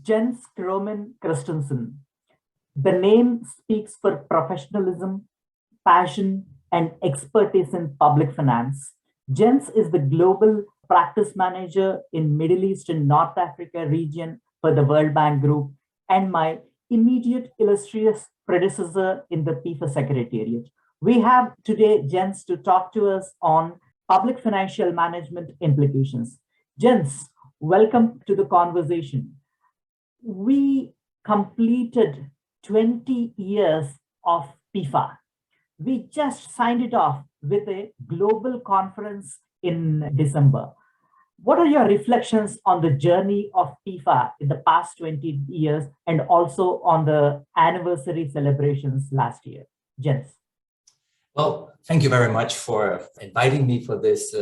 Jens Kromann Kristensen. The name speaks for professionalism, passion, and expertise in public finance. Jens is the global practice manager in Middle East and North Africa region for the World Bank Group and my immediate illustrious predecessor in the PEFA Secretariat. We have today Jens to talk to us on public financial management implications. Jens, welcome to the conversation. We completed 20 years of PEFA. We just signed it off with a global conference in December. What are your reflections on the journey of PEFA in the past 20 years and also on the anniversary celebrations last year? Jens. Well, thank you very much for inviting me for this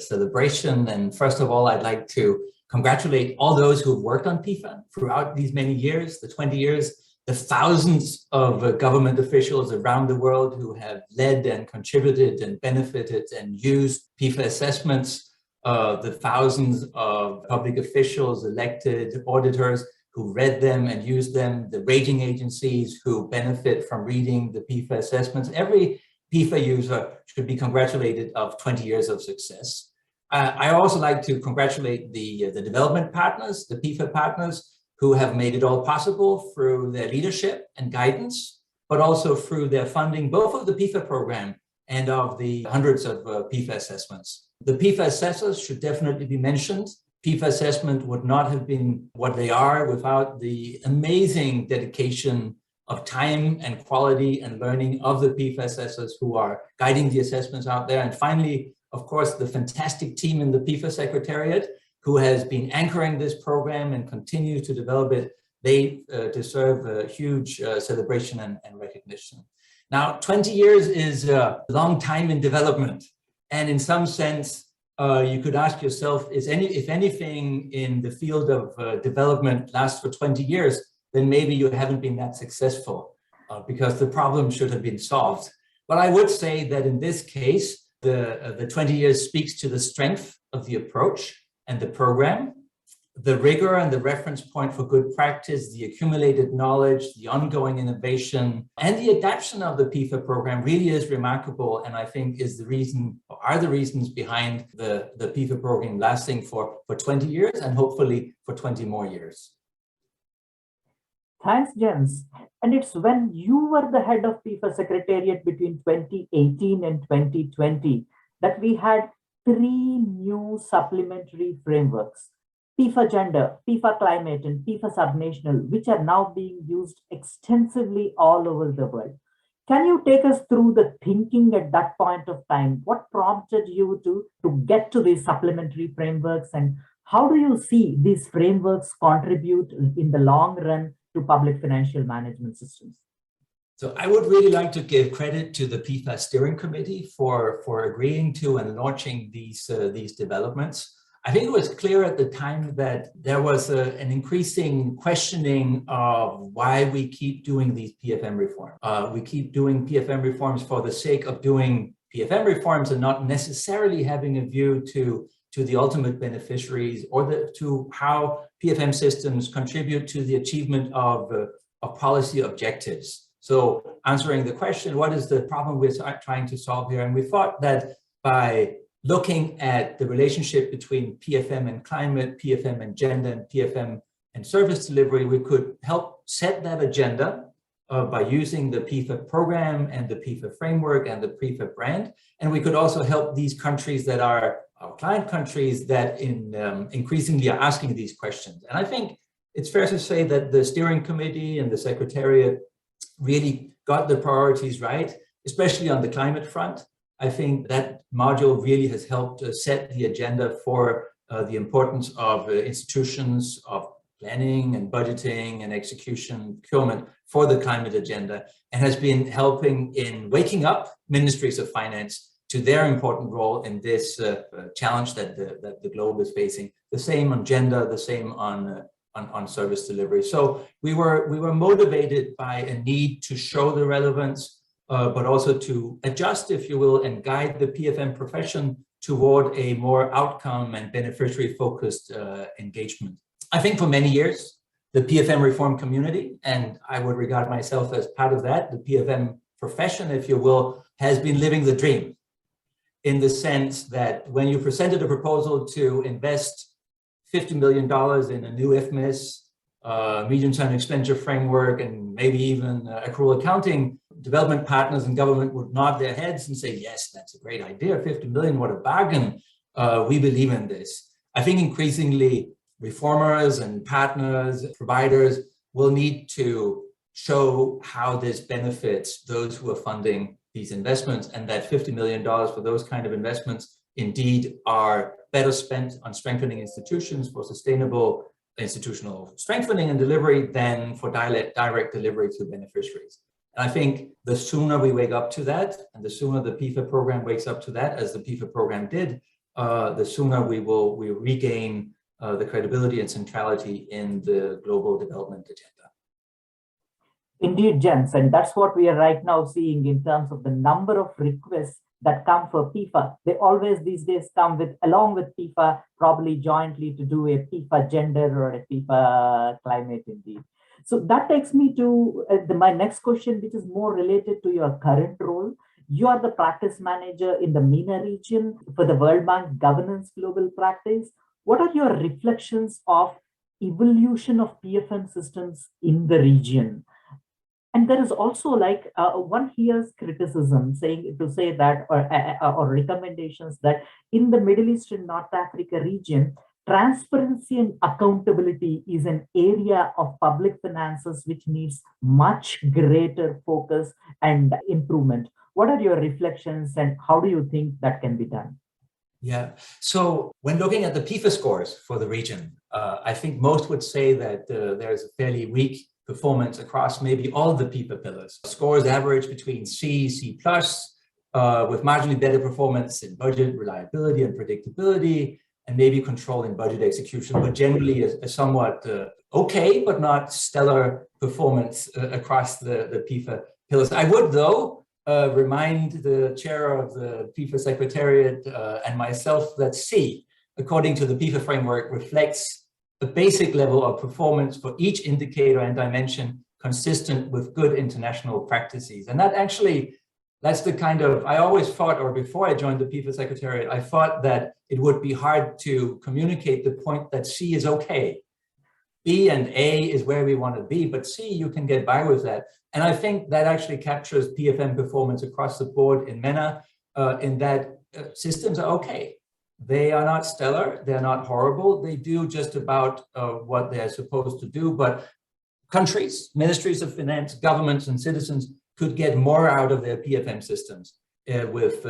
celebration. And first of all, I'd like to congratulate all those who've worked on PEFA throughout these many years, the 20 years, the thousands of government officials around the world who have led and contributed and benefited and used PEFA assessments, the thousands of public officials, elected auditors who read them and used them, the rating agencies who benefit from reading the PEFA assessments. Every PEFA user should be congratulated of 20 years of success. I also like to congratulate the development partners, the PEFA partners, who have made it all possible through their leadership and guidance, but also through their funding, both of the PEFA program and of the hundreds of PEFA assessments. The PEFA assessors should definitely be mentioned. PEFA assessment would not have been what they are without the amazing dedication of time and quality and learning of the PEFA assessors who are guiding the assessments out there. And finally, of course, the fantastic team in the PEFA Secretariat who has been anchoring this program and continue to develop it. They deserve a huge celebration and recognition. Now, 20 years is a long time in development. And in some sense, you could ask yourself, if anything in the field of development lasts for 20 years, then maybe you haven't been that successful because the problem should have been solved. But I would say that in this case, the 20 years speaks to the strength of the approach and the program, the rigor and the reference point for good practice, the accumulated knowledge, the ongoing innovation, and the adaptation of the PEFA program really is remarkable, and I think is the reason, or are the reasons behind the PEFA program lasting for 20 years and hopefully for 20 more years. Thanks, Jens. And it's when you were the head of PEFA Secretariat between 2018 and 2020 that we had 3 new supplementary frameworks: PEFA Gender, PEFA Climate, and PEFA Subnational, which are now being used extensively all over the world. Can you take us through the thinking at that point of time? What prompted you to get to these supplementary frameworks, and how do you see these frameworks contribute in the long run to public financial management systems? So I would really like to give credit to the PEFA Steering Committee for agreeing to and launching these developments. I think it was clear at the time that there was an increasing questioning of why we keep doing these PFM reforms. We keep doing PFM reforms for the sake of doing PFM reforms and not necessarily having a view to the ultimate beneficiaries or to how PFM systems contribute to the achievement of policy objectives. So answering the question, what is the problem we're trying to solve here? And we thought that by looking at the relationship between PFM and climate, PFM and gender, and PFM and service delivery, we could help set that agenda by using the PEFA program and the PEFA framework and the PEFA brand. And we could also help these countries that are our client countries that increasingly are asking these questions. And I think it's fair to say that the steering committee and the secretariat really got the priorities right, especially on the climate front. I think that module really has helped set the agenda for the importance of institutions of planning and budgeting and execution procurement for the climate agenda, and has been helping in waking up ministries of finance to their important role in this challenge that the globe is facing. The same on gender, the same on service delivery. So we were motivated by a need to show the relevance, but also to adjust, if you will, and guide the PFM profession toward a more outcome and beneficiary focused engagement. I think for many years, the PFM reform community, and I would regard myself as part of that. The PFM profession, if you will, has been living the dream, in the sense that when you presented a proposal to invest $50 million in a new IFMIS, medium-term expenditure framework, and maybe even accrual accounting, development partners and government would nod their heads and say, yes, that's a great idea, 50 million, what a bargain, we believe in this. I think increasingly reformers and partners, providers will need to show how this benefits those who are funding these investments, and that $50 million for those kind of investments indeed are better spent on strengthening institutions for sustainable institutional strengthening and delivery than for direct delivery to beneficiaries. And I think the sooner we wake up to that, and the sooner the PEFA program wakes up to that, as the PEFA program did, the sooner we regain the credibility and centrality in the global development agenda. Indeed, Jens, and that's what we are right now seeing in terms of the number of requests that come for PEFA. They always these days come with, along with PEFA, probably jointly to do a PEFA Gender or a PEFA Climate indeed. So that takes me to my next question, which is more related to your current role. You are the practice manager in the MENA region for the World Bank Governance Global Practice. What are your reflections of evolution of PFM systems in the region? And there is also like one hears criticism to say that or recommendations that in the Middle East and North Africa region, transparency and accountability is an area of public finances which needs much greater focus and improvement. What are your reflections and how do you think that can be done? Yeah, so when looking at the PEFA scores for the region, I think most would say that there's a fairly weak performance across maybe all the PEFA pillars. Scores average between C, C+, with marginally better performance in budget reliability and predictability, and maybe control in budget execution, but generally a somewhat okay, but not stellar performance across the PEFA pillars. I would, though, remind the chair of the PEFA Secretariat and myself that C, according to the PEFA framework, reflects a basic level of performance for each indicator and dimension consistent with good international practices. And that actually, that's the kind of, I always thought, or before I joined the PEFA Secretariat, I thought that it would be hard to communicate the point that C is okay. B and A is where we want to be, but C, you can get by with that. And I think that actually captures PFM performance across the board in MENA, in that systems are okay. They are not stellar, they're not horrible, they do just about what they're supposed to do, but countries, ministries of finance, governments, and citizens could get more out of their PFM systems with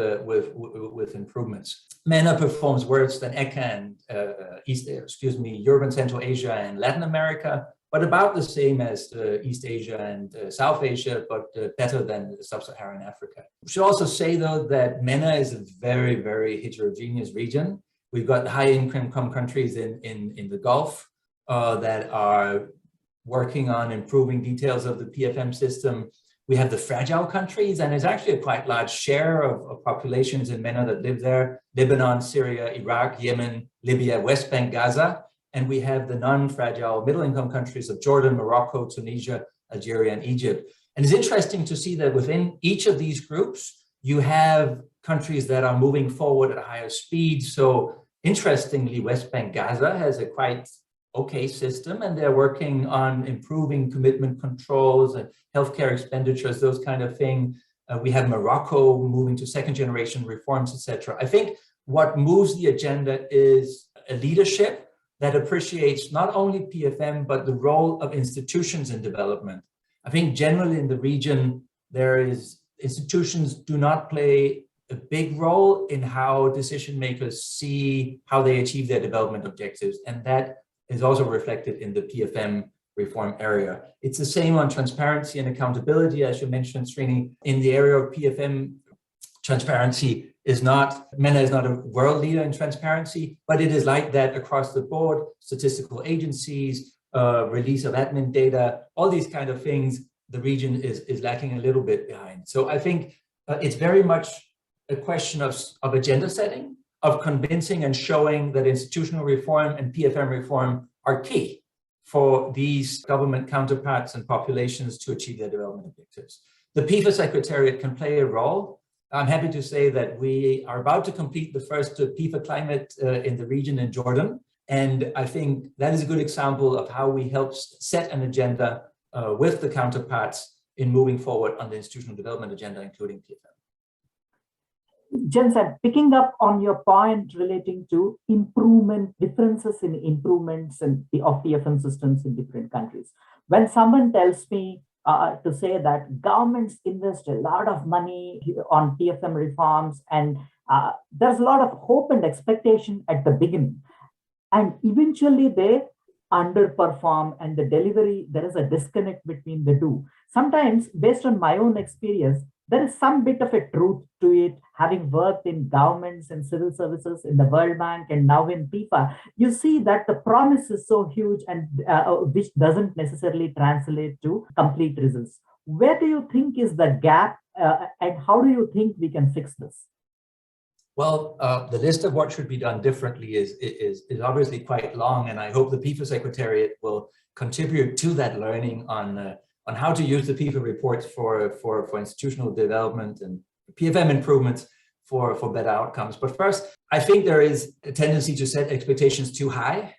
improvements. MENA performs worse than ECA and Europe and Central Asia and Latin America, but about the same as East Asia and South Asia, but better than Sub-Saharan Africa. We should also say, though, that MENA is a very, very heterogeneous region. We've got high-income countries in the Gulf that are working on improving details of the PFM system. We have the fragile countries, and there's actually a quite large share of populations in MENA that live there: Lebanon, Syria, Iraq, Yemen, Libya, West Bank, Gaza. And we have the non-fragile middle-income countries of Jordan, Morocco, Tunisia, Algeria, and Egypt. And it's interesting to see that within each of these groups, you have countries that are moving forward at a higher speed. So interestingly, West Bank, Gaza has a quite okay system, and they're working on improving commitment controls and healthcare expenditures, those kind of things. We have Morocco moving to second-generation reforms, etc. I think what moves the agenda is a leadership that appreciates not only PFM, but the role of institutions in development. I think generally in the region, institutions do not play a big role in how decision makers see how they achieve their development objectives. And that is also reflected in the PFM reform area. It's the same on transparency and accountability, as you mentioned, Srini. In the area of PFM, transparency MENA is not a world leader in transparency, but it is like that across the board. Statistical agencies, release of admin data, all these kind of things, the region is lacking a little bit behind. So I think it's very much a question of agenda setting, of convincing and showing that institutional reform and PFM reform are key for these government counterparts and populations to achieve their development objectives. The PEFA Secretariat can play a role. I'm happy to say that we are about to complete the first PEFA climate in the region in Jordan. And I think that is a good example of how we help set an agenda with the counterparts in moving forward on the institutional development agenda, including PFM. Jens, I'm picking up on your point relating to differences in improvements of PFM systems in different countries. When someone tells me to say that governments invest a lot of money on PFM reforms and there's a lot of hope and expectation at the beginning, and eventually they underperform and the delivery, there is a disconnect between the two. Sometimes, based on my own experience, there is some bit of a truth to it. Having worked in governments and civil services in the World Bank and now in PEFA, you see that the promise is so huge and which doesn't necessarily translate to complete results. Where do you think is the gap and how do you think we can fix this? Well, the list of what should be done differently is obviously quite long, and I hope the PEFA Secretariat will contribute to that learning on how to use the PEFA reports for institutional development and PFM improvements for better outcomes. But first, I think there is a tendency to set expectations too high.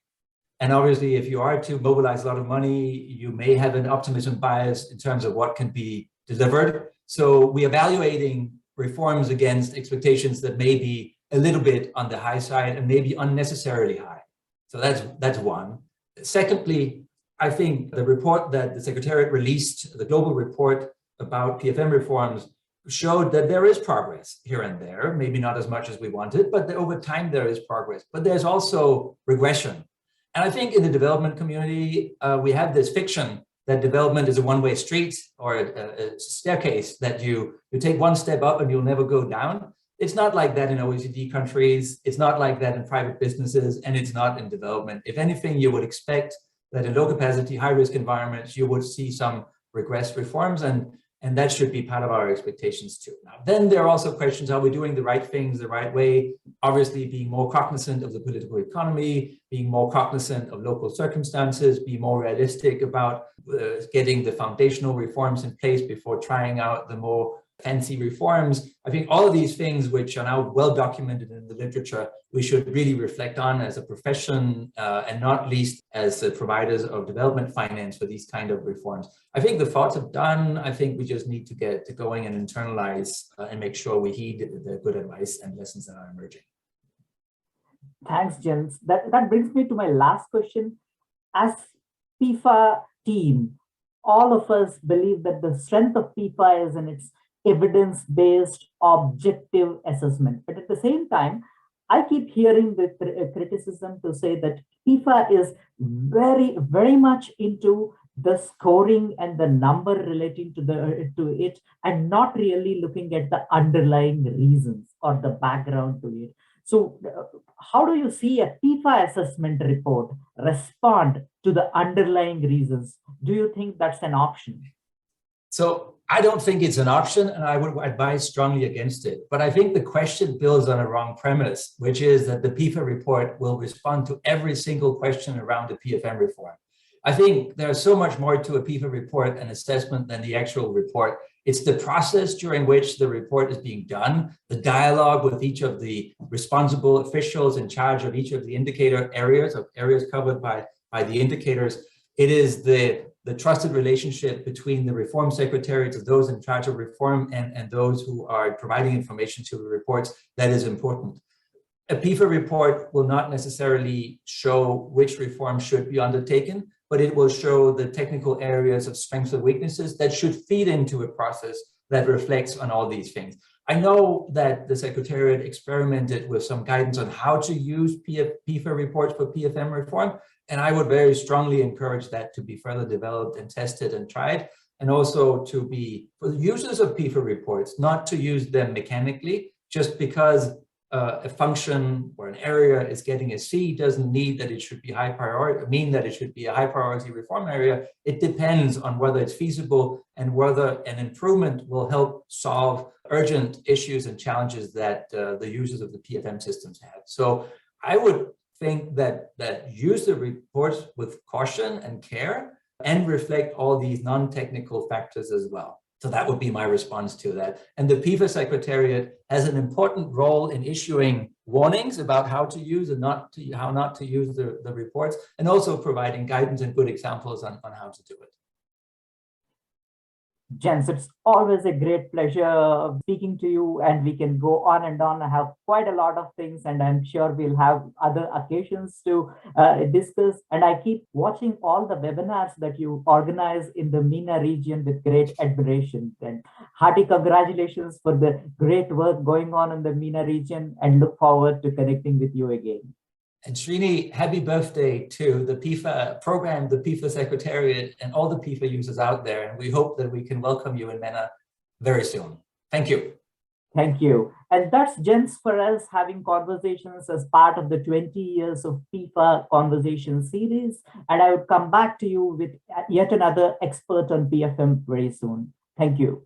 And obviously, if you are to mobilize a lot of money, you may have an optimism bias in terms of what can be delivered. So we're evaluating reforms against expectations that may be a little bit on the high side and maybe unnecessarily high. So that's one. Secondly, I think the report that the Secretariat released, the global report about PFM reforms, showed that there is progress here and there, maybe not as much as we wanted, but over time there is progress. But there's also regression. And I think in the development community, we have this fiction that development is a one-way street or a staircase that you take one step up and you'll never go down. It's not like that in OECD countries. It's not like that in private businesses, and it's not in development. If anything, you would expect that in low capacity, high risk environments, you would see some regressed reforms, and that should be part of our expectations too. Now, then there are also questions, are we doing the right things the right way? Obviously, being more cognizant of the political economy, being more cognizant of local circumstances, be more realistic about getting the foundational reforms in place before trying out the more fancy reforms. I think all of these things, which are now well documented in the literature, we should really reflect on as a profession and not least as providers of development finance for these kind of reforms. I think the thoughts are done. I think we just need to get going and internalize and make sure we heed the good advice and lessons that are emerging. Thanks, Jens. That brings me to my last question. As PEFA team, all of us believe that the strength of PEFA is in its evidence-based objective assessment. But at the same time, I keep hearing the criticism to say that PEFA is very, very much into the scoring and the number relating to it and not really looking at the underlying reasons or the background to it. So how do you see a PEFA assessment report respond to the underlying reasons? Do you think that's an option? So I don't think it's an option, and I would advise strongly against it. But I think the question builds on a wrong premise, which is that the PEFA report will respond to every single question around the PFM reform. I think there's so much more to a PEFA report and assessment than the actual report. It's the process during which the report is being done, the dialogue with each of the responsible officials in charge of each of the indicator areas, covered by the indicators. It is the trusted relationship between the reform secretariats of those in charge of reform and those who are providing information to the reports that is important. A PEFA report will not necessarily show which reforms should be undertaken, but it will show the technical areas of strengths and weaknesses that should feed into a process that reflects on all these things. I know that the Secretariat experimented with some guidance on how to use PEFA reports for PFM reform, and I would very strongly encourage that to be further developed and tested and tried, and also to be, for the users of PEFA reports, not to use them mechanically, just because a function or an area is getting a C doesn't mean that it should be high priority reform area. It depends on whether it's feasible and whether an improvement will help solve urgent issues and challenges that the users of the PFM systems have. So I would think that use the reports with caution and care and reflect all these non-technical factors as well. So that would be my response to that. And the PEFA Secretariat has an important role in issuing warnings about how to use and how not to use the reports, and also providing guidance and good examples on how to do it. Jens, it's always a great pleasure speaking to you, and we can go on and on. I have quite a lot of things, and I'm sure we'll have other occasions to discuss. And I keep watching all the webinars that you organize in the MENA region with great admiration. And hearty congratulations for the great work going on in the MENA region, and look forward to connecting with you again. And Srini, happy birthday to the PEFA program, the PEFA Secretariat, and all the PEFA users out there. And we hope that we can welcome you in MENA very soon. Thank you. Thank you. And that's Jens for us, having conversations as part of the 20 years of PEFA conversation series. And I would come back to you with yet another expert on PFM very soon. Thank you.